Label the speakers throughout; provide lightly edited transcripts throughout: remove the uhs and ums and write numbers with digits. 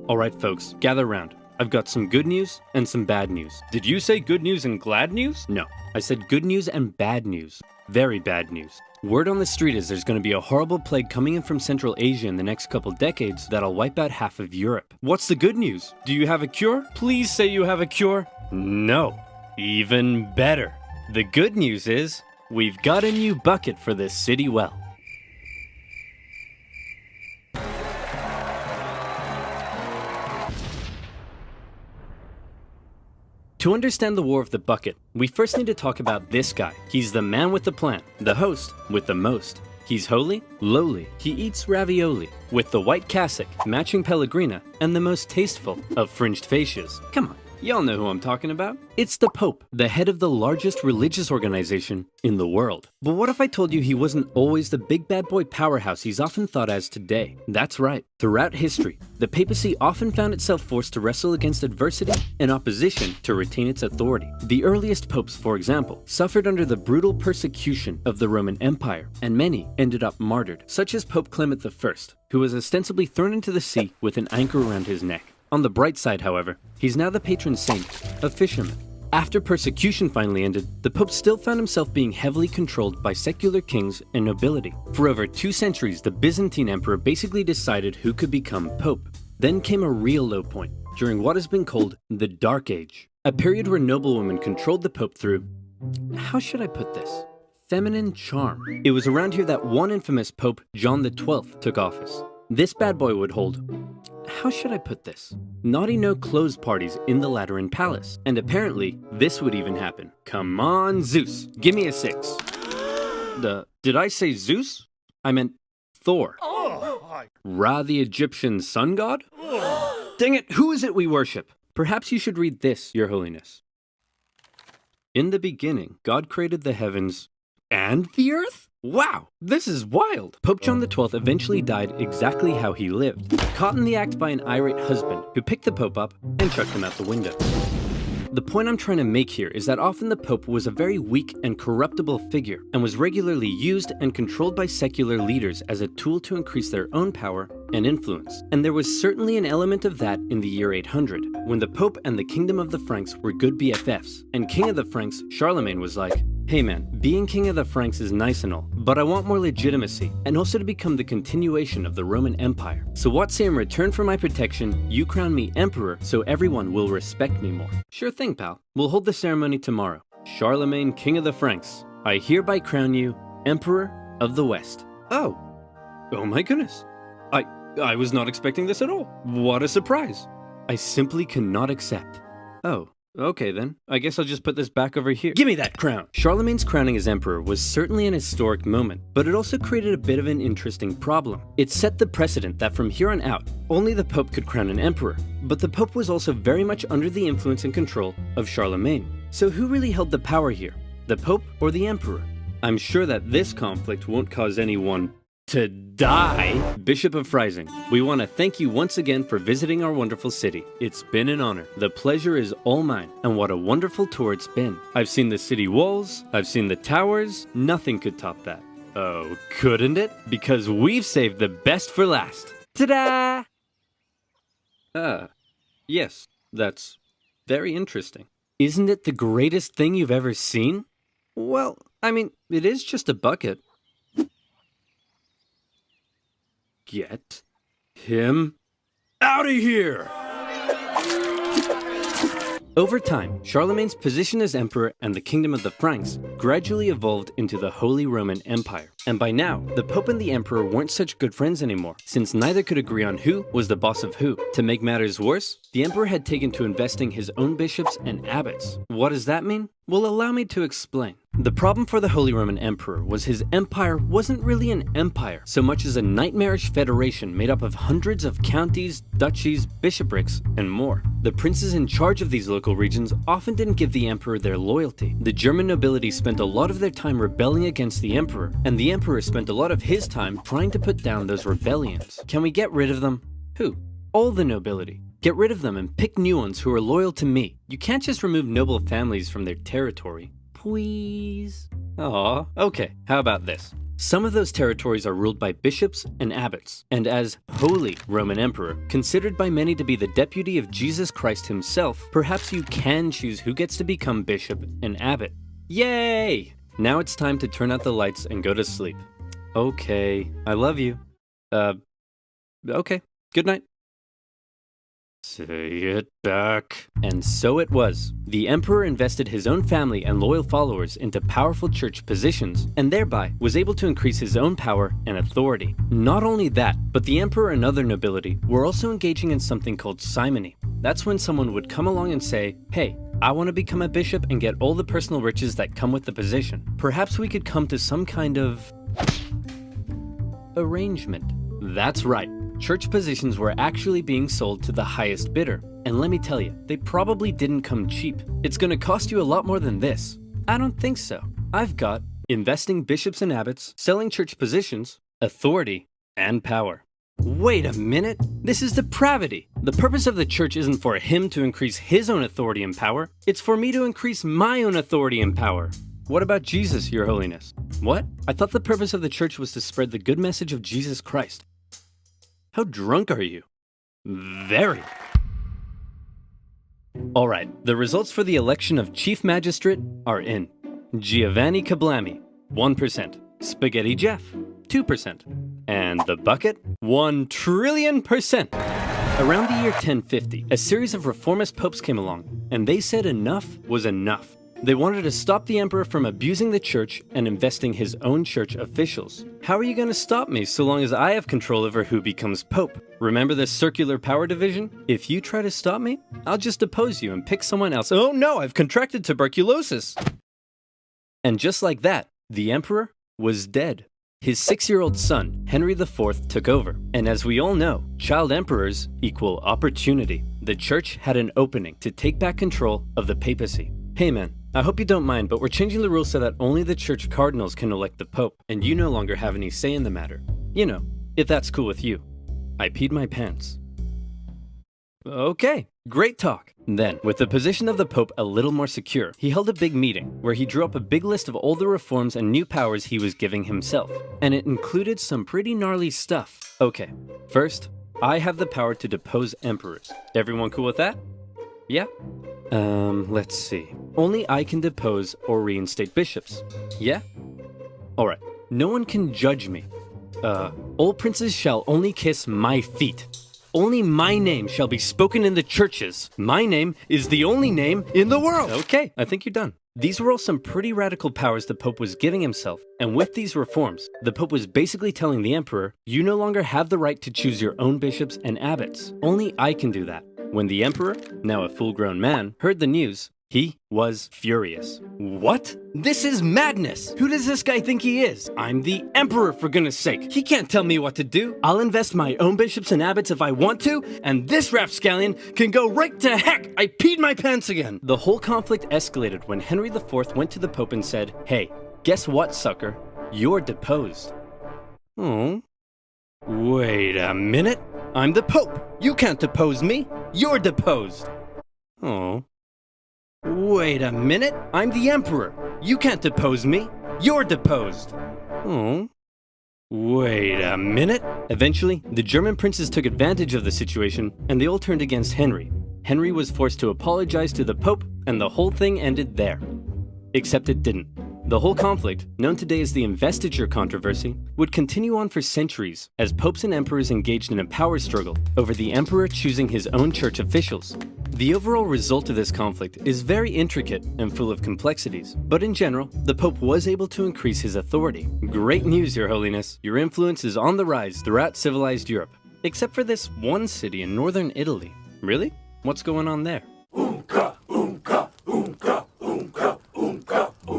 Speaker 1: Alright folks, gather round. I've got some good news and some bad news. Did you say good news and glad news? No, I said good news and bad news. Very bad news. Word on the street is there's going to be a horrible plague coming in from Central Asia in the next couple decades that'll wipe out half of Europe. What's the good news? Do you have a cure? Please say you have a cure. No. Even better. The good news is, we've got a new bucket for this city well. To understand the War of the Bucket, we first need to talk about this guy. He's the man with the plan, the host with the most. He's holy, lowly, he eats ravioli, with the white cassock, matching pellegrina, and the most tasteful of fringed fascias. Come on, y'all know who I'm talking about. It's the Pope, the head of the largest religious organization in the world. But what if I told you he wasn't always the big bad boy powerhouse he's often thought as today? That's right. Throughout history, the papacy often found itself forced to wrestle against adversity and opposition to retain its authority. The earliest popes, for example, suffered under the brutal persecution of the Roman Empire, and many ended up martyred, such as Pope Clement I, who was ostensibly thrown into the sea with an anchor around his neck. On the bright side, however, he's now the patron saint of fishermen. After persecution finally ended, the Pope still found himself being heavily controlled by secular kings and nobility. For over 2 centuries, the Byzantine emperor basically decided who could become Pope. Then came a real low point, during what has been called the Dark Age, a period where noblewomen controlled the Pope through, how should I put this? Feminine charm. It was around here that one infamous Pope, John XII, took office. This bad boy would hold, how should I put this? Naughty no-clothes parties in the Lateran Palace. And apparently, this would even happen. Come on, Zeus, give me a 6. Did I say Zeus? I meant Thor. Ra, the Egyptian sun god? Dang it, who is it we worship? Perhaps you should read this, Your Holiness. In the beginning, God created the heavens and the earth? Wow, this is wild! Pope John XII eventually died exactly how he lived, caught in the act by an irate husband who picked the Pope up and chucked him out the window. The point I'm trying to make here is that often the Pope was a very weak and corruptible figure and was regularly used and controlled by secular leaders as a tool to increase their own power and influence. And there was certainly an element of that in the year 800, when the Pope and the Kingdom of the Franks were good BFFs, and King of the Franks, Charlemagne, was like, hey man, being King of the Franks is nice and all, but I want more legitimacy, and also to become the continuation of the Roman Empire. So what say in return for my protection, you crown me Emperor so everyone will respect me more? Sure thing, pal. We'll hold the ceremony tomorrow. Charlemagne, King of the Franks, I hereby crown you Emperor of the West. Oh my goodness. I was not expecting this at all. What a surprise. I simply cannot accept. Oh. Okay then, I guess I'll just put this back over here. Give me that crown! Charlemagne's crowning as emperor was certainly an historic moment, but it also created a bit of an interesting problem. It set the precedent that from here on out, only the Pope could crown an emperor, but the Pope was also very much under the influence and control of Charlemagne. So who really held the power here? The Pope or the Emperor? I'm sure that this conflict won't cause anyone to die. Bishop of Freising, we want to thank you once again for visiting our wonderful city. It's been an honor. The pleasure is all mine, and what a wonderful tour it's been. I've seen the city walls, I've seen the towers, nothing could top that. Oh, couldn't it? Because we've saved the best for last. Ta-da! Yes, that's very interesting. Isn't it the greatest thing you've ever seen? Well, I mean, it is just a bucket. Get him out of here! Over time, Charlemagne's position as emperor and the Kingdom of the Franks gradually evolved into the Holy Roman Empire. And by now, the Pope and the Emperor weren't such good friends anymore, since neither could agree on who was the boss of who. To make matters worse, the Emperor had taken to investing his own bishops and abbots. What does that mean? Well, allow me to explain. The problem for the Holy Roman Emperor was his empire wasn't really an empire, so much as a nightmarish federation made up of hundreds of counties, duchies, bishoprics, and more. The princes in charge of these local regions often didn't give the emperor their loyalty. The German nobility spent a lot of their time rebelling against the emperor, and the emperor spent a lot of his time trying to put down those rebellions. Can we get rid of them? Who? All the nobility. Get rid of them and pick new ones who are loyal to me. You can't just remove noble families from their territory. Please? Aw, okay, how about this? Some of those territories are ruled by bishops and abbots, and as Holy Roman Emperor, considered by many to be the deputy of Jesus Christ himself, perhaps you can choose who gets to become bishop and abbot. Yay! Now it's time to turn out the lights and go to sleep. Okay, I love you. Okay, good night. Say it back. And so it was. The emperor invested his own family and loyal followers into powerful church positions, and thereby was able to increase his own power and authority. Not only that, but the emperor and other nobility were also engaging in something called simony. That's when someone would come along and say, hey, I want to become a bishop and get all the personal riches that come with the position. Perhaps we could come to some kind of arrangement. That's right. Church positions were actually being sold to the highest bidder. And let me tell you, they probably didn't come cheap. It's gonna cost you a lot more than this. I don't think so. I've got investing bishops and abbots, selling church positions, authority, and power. Wait a minute, this is depravity. The purpose of the church isn't for him to increase his own authority and power. It's for me to increase my own authority and power. What about Jesus, Your Holiness? What? I thought the purpose of the church was to spread the good message of Jesus Christ. How drunk are you? Very. Alright, the results for the election of Chief Magistrate are in. Giovanni Kablami, 1%. Spaghetti Jeff, 2%. And the bucket, 1,000,000,000,000%. Around the year 1050, a series of reformist popes came along, and they said enough was enough. They wanted to stop the emperor from abusing the church and investing his own church officials. How are you going to stop me so long as I have control over who becomes pope? Remember the circular power division? If you try to stop me, I'll just depose you and pick someone else. Oh no, I've contracted tuberculosis! And just like that, the emperor was dead. His 6-year-old son, Henry IV, took over. And as we all know, child emperors equal opportunity. The church had an opening to take back control of the papacy. Hey man, I hope you don't mind, but we're changing the rules so that only the church cardinals can elect the pope, and you no longer have any say in the matter. You know, if that's cool with you. I peed my pants. Okay, great talk. Then, with the position of the pope a little more secure, he held a big meeting where he drew up a big list of all the reforms and new powers he was giving himself. And it included some pretty gnarly stuff. Okay, first, I have the power to depose emperors. Everyone cool with that? Yeah? Let's see. Only I can depose or reinstate bishops. Yeah? Alright. No one can judge me. All princes shall only kiss my feet. Only my name shall be spoken in the churches. My name is the only name in the world. Okay, I think you're done. These were all some pretty radical powers the Pope was giving himself, and with these reforms, the Pope was basically telling the Emperor, you no longer have the right to choose your own bishops and abbots. Only I can do that. When the Emperor, now a full-grown man, heard the news, he was furious. What? This is madness! Who does this guy think he is? I'm the Emperor, for goodness sake! He can't tell me what to do! I'll invest my own bishops and abbots if I want to, and this rapscallion can go right to heck! I peed my pants again! The whole conflict escalated when Henry IV went to the Pope and said, hey, guess what, sucker? You're deposed. Oh? Wait a minute! I'm the Pope! You can't depose me! You're deposed! Oh. Wait a minute! I'm the Emperor! You can't depose me! You're deposed! Oh. Wait a minute! Eventually, the German princes took advantage of the situation, and they all turned against Henry. Henry was forced to apologize to the Pope, and the whole thing ended there. Except it didn't. The whole conflict, known today as the investiture controversy, would continue on for centuries as popes and emperors engaged in a power struggle over the emperor choosing his own church officials. The overall result of this conflict is very intricate and full of complexities, but in general, the Pope was able to increase his authority. Great news, Your Holiness! Your influence is on the rise throughout civilized Europe, except for this one city in northern Italy. Really? What's going on there?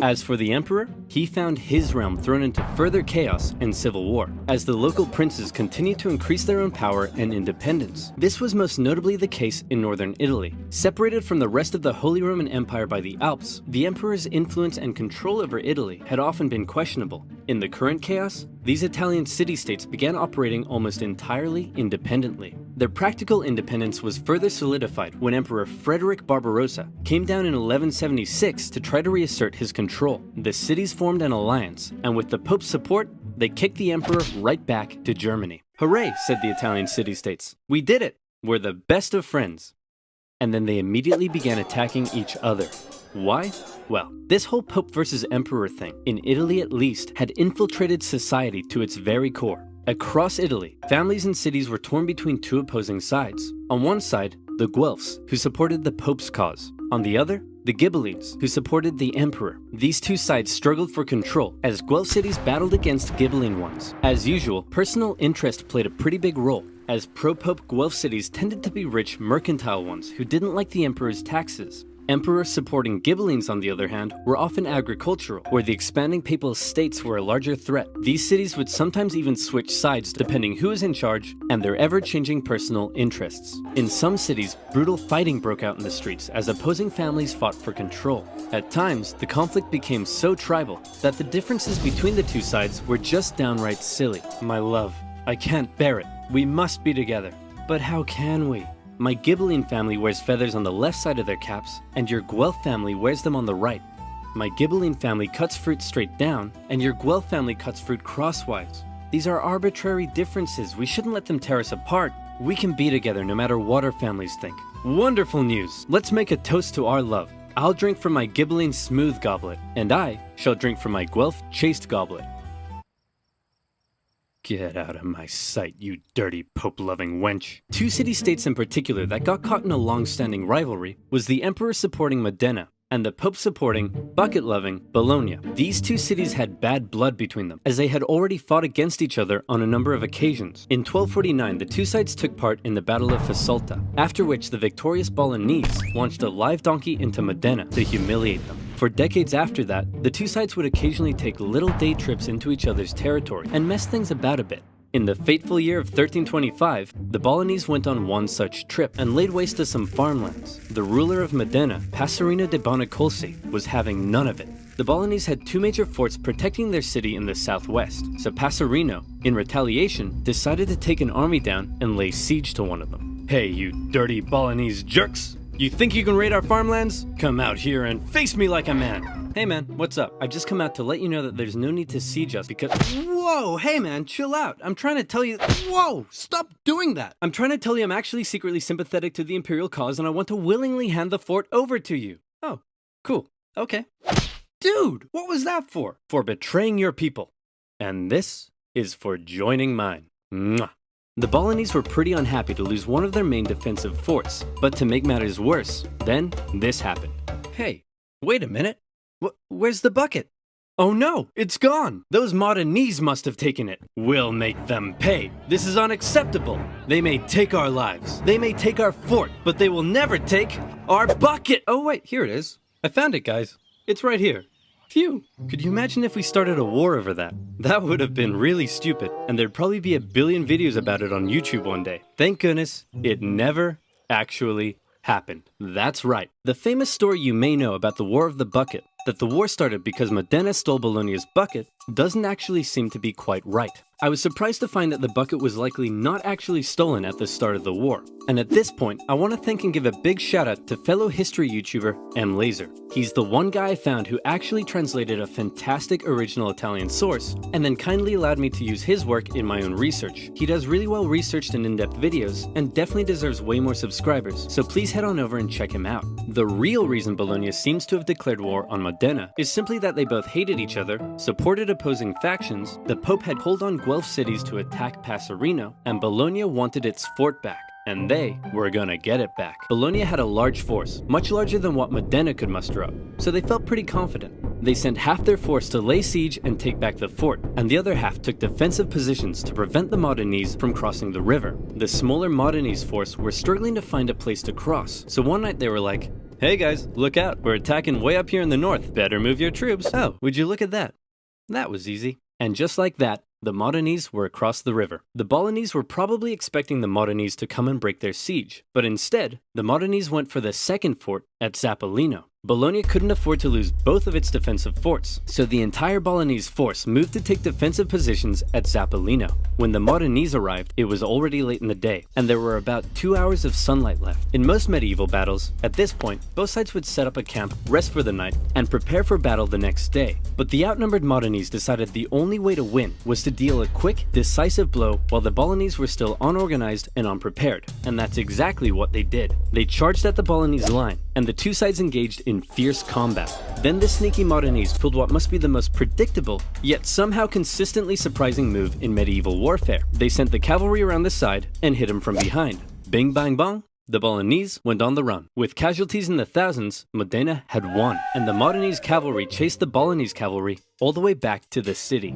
Speaker 1: As for the Emperor, he found his realm thrown into further chaos and civil war, as the local princes continued to increase their own power and independence. This was most notably the case in northern Italy. Separated from the rest of the Holy Roman Empire by the Alps, the Emperor's influence and control over Italy had often been questionable. In the current chaos, these Italian city-states began operating almost entirely independently. Their practical independence was further solidified when Emperor Frederick Barbarossa came down in 1176 to try to reassert his control. The cities formed an alliance, and with the Pope's support, they kicked the emperor right back to Germany. "Hooray," said the Italian city-states. "We did it! We're the best of friends." And then they immediately began attacking each other. Why? Well, this whole Pope versus Emperor thing, in Italy at least, had infiltrated society to its very core. Across Italy, families and cities were torn between two opposing sides. On one side, the Guelphs, who supported the Pope's cause. On the other, the Ghibellines, who supported the Emperor. These two sides struggled for control as Guelph cities battled against Ghibelline ones. As usual, personal interest played a pretty big role, as pro-Pope Guelph cities tended to be rich mercantile ones who didn't like the Emperor's taxes. Emperor-supporting Ghibellines, on the other hand, were often agricultural, where the expanding papal states were a larger threat. These cities would sometimes even switch sides depending who is in charge and their ever-changing personal interests. In some cities, brutal fighting broke out in the streets as opposing families fought for control. At times, the conflict became so tribal that the differences between the two sides were just downright silly. "My love, I can't bear it. We must be together." But how can we? My Ghibelline family wears feathers on the left side of their caps, and your Guelph family wears them on the right. My Ghibelline family cuts fruit straight down, and your Guelph family cuts fruit crosswise. These are arbitrary differences. We shouldn't let them tear us apart. We can be together no matter what our families think. Wonderful news! Let's make a toast to our love. I'll drink from my Ghibelline smooth goblet, and I shall drink from my Guelph chaste goblet. Get out of my sight, you dirty Pope-loving wench. Two city-states in particular that got caught in a long-standing rivalry was the Emperor supporting Modena and the Pope supporting, bucket-loving, Bologna. These two cities had bad blood between them, as they had already fought against each other on a number of occasions. In 1249, the two sides took part in the Battle of Fasolta, after which the victorious Bolognese launched a live donkey into Modena to humiliate them. For decades after that, the two sides would occasionally take little day trips into each other's territory and mess things about a bit. In the fateful year of 1325, the Bolognese went on one such trip and laid waste to some farmlands. The ruler of Modena, Passerino de Bonacolsi, was having none of it. The Bolognese had two major forts protecting their city in the southwest, so Passerino, in retaliation, decided to take an army down and lay siege to one of them. "Hey, you dirty Bolognese jerks! You think you can raid our farmlands? Come out here and face me like a man!" "Hey man, what's up? I've just come out to let you know that there's no need to siege us because—" "Whoa, hey man, chill out. I'm trying to tell you— Whoa, stop doing that. I'm trying to tell you I'm actually secretly sympathetic to the Imperial cause and I want to willingly hand the fort over to you." "Oh, cool. Okay." "Dude, what was that for?" "For betraying your people. And this is for joining mine." Mwah. The Bolognese were pretty unhappy to lose one of their main defensive forts, but to make matters worse, then this happened. "Hey, wait a minute. Where's the bucket? Oh no, it's gone! Those Modenese must have taken it. We'll make them pay. This is unacceptable. They may take our lives. They may take our fort, but they will never take our bucket!" Oh wait, here it is. I found it, guys. It's right here. Phew. Could you imagine if we started a war over that? That would have been really stupid, and there'd probably be a billion videos about it on YouTube one day. Thank goodness it never actually happened. That's right. The famous story you may know about the War of the Bucket, that the war started because Modena stole Bologna's bucket, doesn't actually seem to be quite right. I was surprised to find that the bucket was likely not actually stolen at the start of the war. And at this point, I want to thank and give a big shout out to fellow history YouTuber M. Laser. He's the one guy I found who actually translated a fantastic original Italian source, and then kindly allowed me to use his work in my own research. He does really well researched and in-depth videos, and definitely deserves way more subscribers, so please head on over and check him out. The real reason Bologna seems to have declared war on Modena is simply that they both hated each other, supported opposing factions, the Pope had called on Guelph cities to attack Passerino, and Bologna wanted its fort back. And they were gonna get it back. Bologna had a large force, much larger than what Modena could muster up, so they felt pretty confident. They sent half their force to lay siege and take back the fort, and the other half took defensive positions to prevent the Modenese from crossing the river. The smaller Modenese force were struggling to find a place to cross, so one night they were like, "Hey guys, look out, we're attacking way up here in the north, better move your troops." Oh, would you look at that? That was easy. And just like that, the Modenese were across the river. The Bolognese were probably expecting the Modenese to come and break their siege, but instead, the Modenese went for the second fort at Zappolino. Bologna couldn't afford to lose both of its defensive forts, so the entire Bolognese force moved to take defensive positions at Zappolino. When the Modenese arrived, it was already late in the day, and there were about 2 hours of sunlight left. In most medieval battles, at this point, both sides would set up a camp, rest for the night, and prepare for battle the next day. But the outnumbered Modenese decided the only way to win was to deal a quick, decisive blow while the Bolognese were still unorganized and unprepared, and that's exactly what they did. They charged at the Bolognese line, and the two sides engaged in fierce combat. Then the sneaky Modenese pulled what must be the most predictable, yet somehow consistently surprising move in medieval warfare. They sent the cavalry around the side and hit them from behind. Bing bang bong, the Bolognese went on the run. With casualties in the thousands, Modena had won, and the Modenese cavalry chased the Bolognese cavalry all the way back to the city.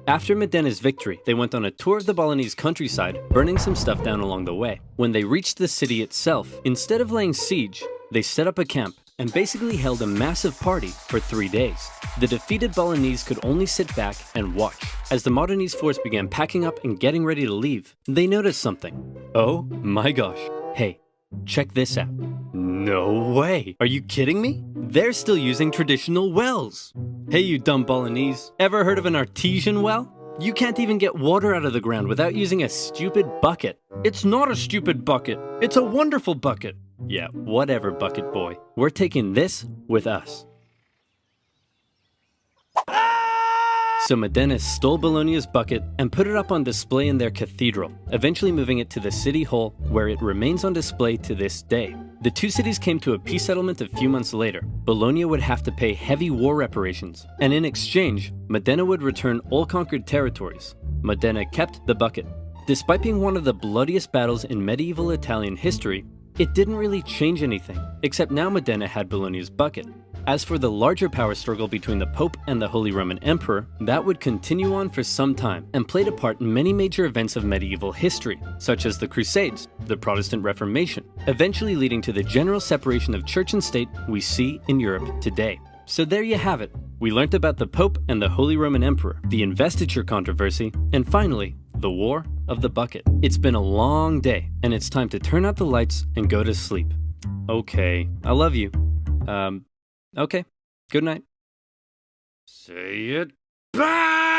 Speaker 1: After Modena's victory, they went on a tour of the Bolognese countryside, burning some stuff down along the way. When they reached the city itself, instead of laying siege, they set up a camp and basically held a massive party for 3 days. The defeated Bolognese could only sit back and watch. As the Modenese force began packing up and getting ready to leave, they noticed something. Oh my gosh. Hey, check this out. No way! Are you kidding me? They're still using traditional wells! Hey you dumb Bolognese, ever heard of an artesian well? You can't even get water out of the ground without using a stupid bucket. It's not a stupid bucket, it's a wonderful bucket. Yeah, whatever, bucket boy. We're taking this with us. So Modena stole Bologna's bucket and put it up on display in their cathedral, eventually moving it to the city hall, where it remains on display to this day. The two cities came to a peace settlement a few months later. Bologna would have to pay heavy war reparations, and in exchange, Modena would return all conquered territories. Modena kept the bucket. Despite being one of the bloodiest battles in medieval Italian history, it didn't really change anything, except now Modena had Bologna's bucket. As for the larger power struggle between the Pope and the Holy Roman Emperor, that would continue on for some time and played a part in many major events of medieval history, such as the Crusades, the Protestant Reformation, eventually leading to the general separation of church and state we see in Europe today. So there you have it. We learnt about the Pope and the Holy Roman Emperor, the investiture controversy, and finally, the War of the Bucket. It's been a long day, and it's time to turn out the lights and go to sleep. Okay, I love you. Okay, good night. Say it back!